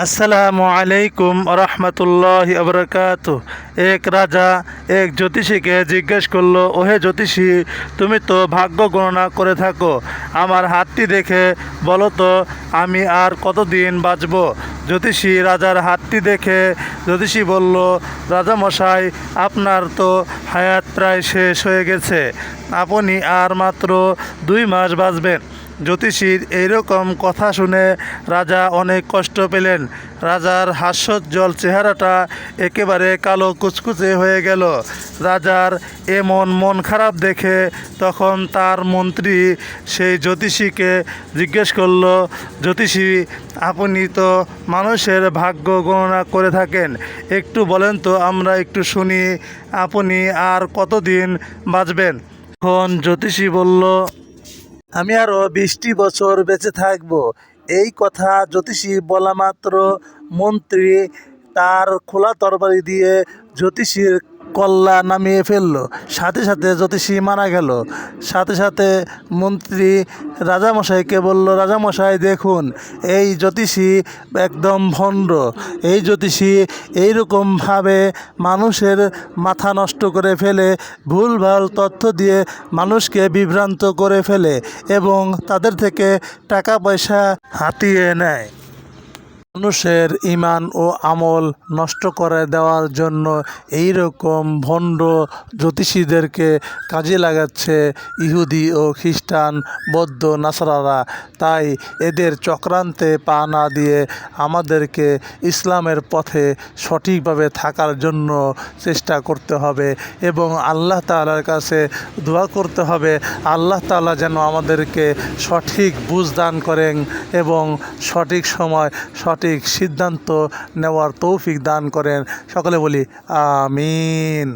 আসসালামু আলাইকুম রহমতুল্লাহ আবরকাত। এক রাজা এক জ্যোতিষীকে জিজ্ঞেস করলো, ওহে জ্যোতিষী, তুমি তো ভাগ্য গণনা করে থাকো, আমার হাতটি দেখে বলো তো আমি আর কতদিন বাঁচব। জ্যোতিষী রাজার হাতটি দেখে জ্যোতিষী বলল, রাজামশাই, আপনার তো হায়াত প্রায় শেষ হয়ে গেছে, আপনি আর মাত্র 2 মাস বাঁচবেন। জ্যোতিষীর এইরকম কথা শুনে রাজা অনেক কষ্ট পেলেন। রাজার হাস্যোজ্জ্বল চেহারাটা একেবারে কালো কুচকুচে হয়ে গেল। রাজার এমন মন খারাপ দেখে তখন তার মন্ত্রী সেই জ্যোতিষীকে জিজ্ঞেস করলো, জ্যোতিষী, আপনি তো মানুষের ভাগ্য গণনা করে থাকেন, একটু বলেন তো আমরা একটু শুনি, আপনি আর কতদিন বাঁচবেন। তখন জ্যোতিষী বলল, আমি আরও 20টি বছর বেঁচে থাকব। এই কথা জ্যোতিষী বলা মাত্র মন্ত্রী তার খোলা তরবারি দিয়ে জ্যোতিষীর কল্লা নামিয়ে ফেললো। সাথে সাথে জ্যোতিষী মারা গেল। সাথে সাথে মন্ত্রী রাজামশাইকে বলল, রাজামশাই দেখুন, এই জ্যোতিষী একদম ভণ্ড। এই জ্যোতিষী এইরকমভাবে মানুষের মাথা নষ্ট করে ফেলে, ভুলভাল তথ্য দিয়ে মানুষকে বিভ্রান্ত করে ফেলে এবং তাদের থেকে টাকা পয়সা হাতিয়ে নেয়। মানুষের ঈমান ও আমল নষ্ট করে দেওয়ার জন্য এই রকম ভণ্ড জ্যোতিষীদেরকে কাজে লাগাচ্ছে ইহুদি ও খ্রিস্টান, বৌদ্ধ, নাসারারা। তাই এদের চক্রান্তে পা না দিয়ে আমাদেরকে ইসলামের পথে সঠিকভাবে থাকার জন্য চেষ্টা করতে হবে এবং আল্লাহ তাআলার কাছে দোয়া করতে হবে, আল্লাহ তাআলা যেন আমাদেরকে সঠিক বুঝ দান করেন এবং সঠিক সময় সঠিক সিদ্ধান্ত নেওয়ার তৌফিক দান করেন। সকলে বলি আমিন।